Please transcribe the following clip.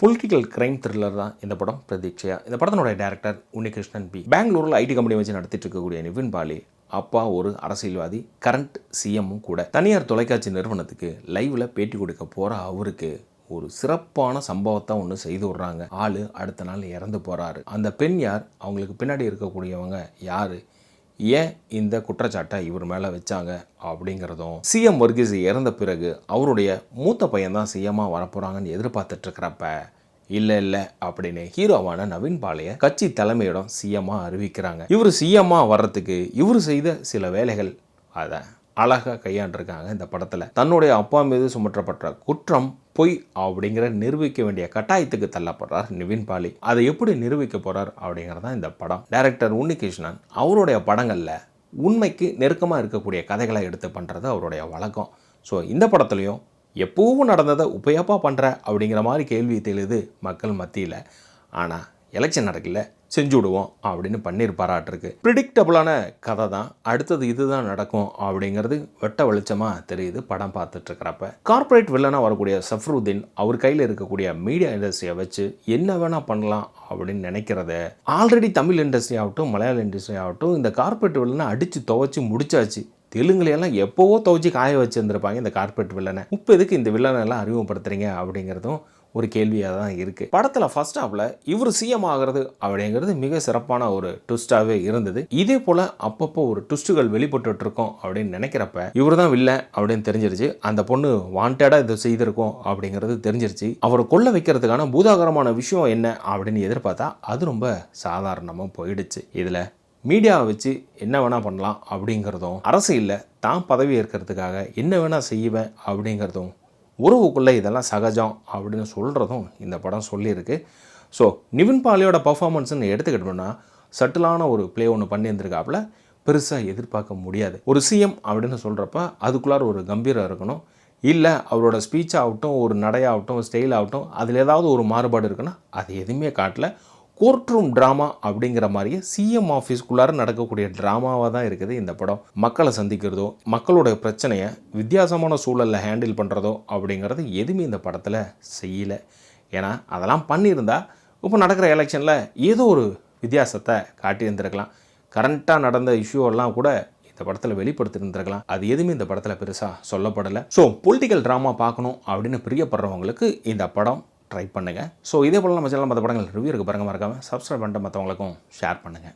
Political crime thriller தான் இந்த படம் பிரதீட்சையா. இந்த படத்தினுடைய டைரக்டர் உன்னிகிருஷ்ணன் பி. பெங்களூரில் ஐடி கம்பெனி வச்சு நடத்திட்டு இருக்கக்கூடிய நிவின் பாலி அப்பா ஒரு அரசியல்வாதி, கரண்ட் சிஎம்மும் கூட. தனியார் தொலைக்காட்சி நிறுவனத்துக்கு லைவ்ல பேட்டி கொடுக்க போற அவருக்கு ஒரு சிறப்பான சம்பவத்தை ஒன்று செய்து விடுறாங்க. ஆளு அடுத்த நாள் இறந்து போறாரு. அந்த பெண் யார், அவங்களுக்கு பின்னாடி இருக்கக்கூடியவங்க யாரு, ஏன் இந்த குற்றச்சாட்டை இவர் மேலே வச்சாங்க அப்படிங்கிறதும், சிஎம் வர்கீஸ் இறந்த பிறகு அவருடைய மூத்த பையன் தான் சிஎம்மாக வரப்போகிறாங்கன்னு எதிர்பார்த்துட்டு இருக்கிறப்ப இல்லை அப்படின்னு ஹீரோவான நவீன் பாலியை கட்சி தலைமையிடம் சிஎம்மாக அறிவிக்கிறாங்க. இவர் சிஎம்மாக வர்றதுக்கு இவர் செய்த சில வேலைகள் அதை அழகாக கையாண்டிருக்காங்க இந்த படத்தில். தன்னுடைய அப்பா மீது சுமற்றப்பட்ட குற்றம் பொய் அப்படிங்கிற நிரூபிக்க வேண்டிய கட்டாயத்துக்கு தள்ளப்படுறார் நிவின் பாலி. அதை எப்படி நிரூபிக்க போறார் அப்படிங்கிறதான் இந்த படம். டைரக்டர் உன்னிகிருஷ்ணன் அவருடைய படங்களில் உண்மைக்கு நெருக்கமாக இருக்கக்கூடிய கதைகளை எடுத்து பண்ணுறது அவருடைய வழக்கம். ஸோ இந்த படத்துலையும் எப்பவும் நடந்ததை உபயோகா பண்ணுற அப்படிங்கிற மாதிரி கேள்வி தெளிது மக்கள் மத்தியில். ஆனால் எலெக்ஷன் நடக்கல, செஞ்சு விடுவோம் அப்படின்னு பண்ணியிருப்பாராட்டிருக்கு. ப்ரிடிக்டபுளான கதை தான், அடுத்தது இதுதான் நடக்கும் அப்படிங்கிறது வெட்ட வெளிச்சமாக தெரியுது படம் பார்த்துட்டு இருக்கிறப்ப. கார்பரேட் வில்லனாக வரக்கூடிய சஃப்ருதீன் அவர் கையில் இருக்கக்கூடிய மீடியா இண்டஸ்ட்ரியை வச்சு என்ன வேணால் பண்ணலாம் அப்படின்னு நினைக்கிறத, ஆல்ரெடி தமிழ் இண்டஸ்ட்ரி ஆகட்டும் மலையாள இண்டஸ்ட்ரி ஆகட்டும் இந்த கார்பரேட் வில்லனை அடித்து துவைச்சி முடிச்சாச்சு. தெலுங்குலையெல்லாம் எப்போவோ துவச்சி காய வச்சுருந்துருப்பாங்க இந்த கார்பரேட் வில்லனை. இப்போ எதுக்கு இந்த வில்லனை எல்லாம் அறிமுகப்படுத்துறீங்க அப்படிங்கிறதும் ஒரு கேள்வியாக தான் இருக்குது. படத்தில் ஃபர்ஸ்ட் ஹாஃபில் இவர் சிஎம் ஆகிறது அப்படிங்கிறது மிக சிறப்பான ஒரு ட்விஸ்டாகவே இருந்தது. இதே போல் அப்பப்போ ஒரு ட்விஸ்ட்டுகள் வெளிப்பட்டு இருக்கோம் அப்படின்னு நினைக்கிறப்ப இவர் தான் வில்லன் அப்படின்னு தெரிஞ்சிருச்சு. அந்த பொண்ணு வாண்டடாக இதை செய்திருக்கோம் அப்படிங்கிறது தெரிஞ்சிருச்சு. அவரை கொல்ல வைக்கிறதுக்கான பூதாகரமான விஷயம் என்ன அப்படின்னு எதிர்பார்த்தா அது ரொம்ப சாதாரணமாக போயிடுச்சு. இதில் மீடியாவை வச்சு என்ன வேணால் பண்ணலாம் அப்படிங்கிறதும், அரசியலில் தான் பதவி ஏற்கிறதுக்காக என்ன வேணால் செய்வேன் அப்படிங்கிறதும், உறவுக்குள்ளே இதெல்லாம் சகஜம் அப்படின்னு சொல்கிறதும் இந்த படம் சொல்லியிருக்கு. ஸோ நிவின் பாலியோட பர்ஃபார்மன்ஸ்ன்னு எடுத்துக்கிட்டோம்னா சட்டிலான ஒரு ப்ளே ஒன்று பண்ணியிருந்திருக்காப்புல, பெருசாக எதிர்பார்க்க முடியாது. ஒரு சிஎம் அப்படின்னு சொல்கிறப்ப அதுக்குள்ளார ஒரு கம்பீரம் இருக்கணும். இல்லை அவரோட ஸ்பீச் ஆகட்டும், ஒரு நடையாகட்டும், ஸ்டைல் ஆகட்டும், அதில் ஏதாவது ஒரு மாறுபாடு இருக்குன்னா அது எதுவுமே காட்டல. கோர்ட் ரூம் ட்ராமா அப்படிங்கிற மாதிரியே சிஎம் ஆஃபீஸ்க்குள்ளார நடக்கக்கூடிய ட்ராமாவாக தான் இருக்குது இந்த படம். மக்களை சந்திக்கிறதோ, மக்களோட பிரச்சனையை வித்தியாசமான சூழலில் ஹேண்டில் பண்ணுறதோ அப்படிங்கிறது எதுவுமே இந்த படத்தில் செய்யலை. ஏன்னா அதெல்லாம் பண்ணியிருந்தால் இப்போ நடக்கிற எலெக்ஷனில் ஏதோ ஒரு வித்தியாசத்தை காட்டியிருந்திருக்கலாம். கரண்ட்டாக நடந்த இஷ்யூவெல்லாம் கூட இந்த படத்தில் வெளிப்படுத்தியிருந்திருக்கலாம். அது எதுவுமே இந்த படத்தில் பெருசாக சொல்லப்படலை. ஸோ பொலிட்டிக்கல் ட்ராமா பார்க்கணும் அப்படின்னு பிரியப்படுறவங்களுக்கு இந்த படம் ட்ரை பண்ணுங்கள். ஸோ இதே போல் நம்ம சேனல் மற்ற படங்கள் ரிவ்யூ இருக்குது பாருங்கள். மறக்காமல் சப்ஸ்கிரைப் பண்ணிட்டு மற்றவங்களுக்கும் ஷேர் பண்ணுங்கள்.